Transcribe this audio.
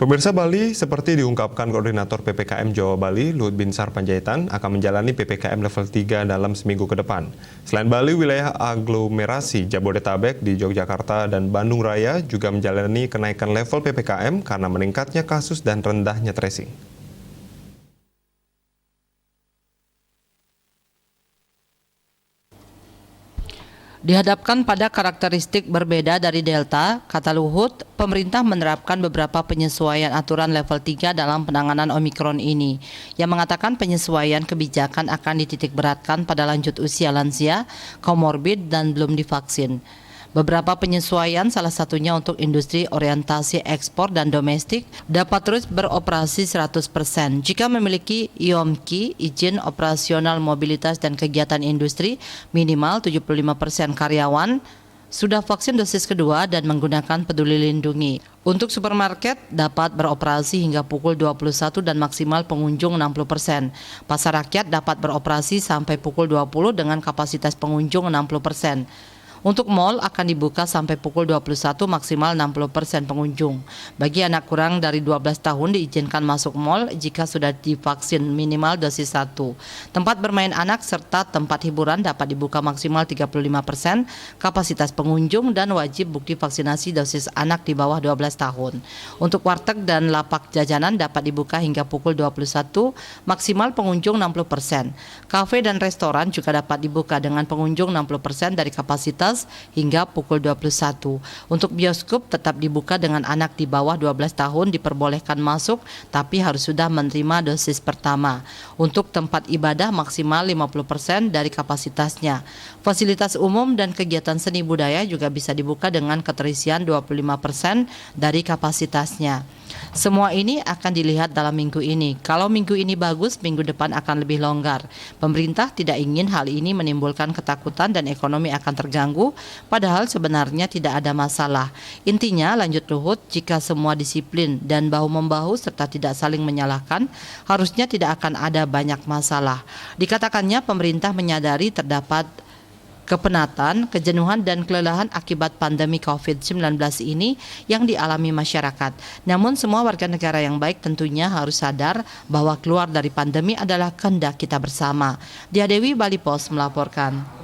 Pemirsa, Bali, seperti diungkapkan Koordinator PPKM Jawa Bali, Luhut Binsar Panjaitan, akan menjalani PPKM level 3 dalam seminggu ke depan. Selain Bali, wilayah aglomerasi Jabodetabek di Yogyakarta dan Bandung Raya juga menjalani kenaikan level PPKM karena meningkatnya kasus dan rendahnya tracing. Dihadapkan pada karakteristik berbeda dari Delta, kata Luhut, pemerintah menerapkan beberapa penyesuaian aturan level 3 dalam penanganan Omikron ini, yang mengatakan penyesuaian kebijakan akan dititikberatkan pada lanjut usia lansia, komorbid, dan belum divaksin. Beberapa penyesuaian, salah satunya untuk industri orientasi ekspor dan domestik, dapat terus beroperasi 100% jika memiliki IOMKI, izin operasional mobilitas dan kegiatan industri, minimal 75% karyawan sudah vaksin dosis kedua dan menggunakan Peduli Lindungi. Untuk supermarket dapat beroperasi hingga pukul 21 dan maksimal pengunjung 60%. Pasar rakyat dapat beroperasi sampai pukul 20 dengan kapasitas pengunjung 60%. Untuk mal akan dibuka sampai pukul 21 maksimal 60% pengunjung. Bagi anak kurang dari 12 tahun diizinkan masuk mal jika sudah divaksin minimal dosis 1. Tempat bermain anak serta tempat hiburan dapat dibuka maksimal 35% kapasitas pengunjung dan wajib bukti vaksinasi dosis anak di bawah 12 tahun. Untuk warteg dan lapak jajanan dapat dibuka hingga pukul 21 maksimal pengunjung 60%. Kafe dan restoran juga dapat dibuka dengan pengunjung 60% dari kapasitas hingga pukul 21. Untuk bioskop tetap dibuka dengan anak di bawah 12 tahun diperbolehkan masuk tapi harus sudah menerima dosis pertama. Untuk tempat ibadah maksimal 50% dari kapasitasnya. Fasilitas umum dan kegiatan seni budaya juga bisa dibuka dengan keterisian 25% dari kapasitasnya. Semua ini akan dilihat dalam minggu ini. Kalau minggu ini bagus, minggu depan akan lebih longgar. Pemerintah tidak ingin hal ini menimbulkan ketakutan dan ekonomi akan terganggu, padahal sebenarnya tidak ada masalah. Intinya, lanjut Luhut, jika semua disiplin dan bahu-membahu serta tidak saling menyalahkan, harusnya tidak akan ada banyak masalah. Dikatakannya pemerintah menyadari terdapat kepenatan, kejenuhan, dan kelelahan akibat pandemi COVID-19 ini yang dialami masyarakat. Namun semua warga negara yang baik tentunya harus sadar bahwa keluar dari pandemi adalah kehendak kita bersama. Dia Dewi, Bali Post melaporkan.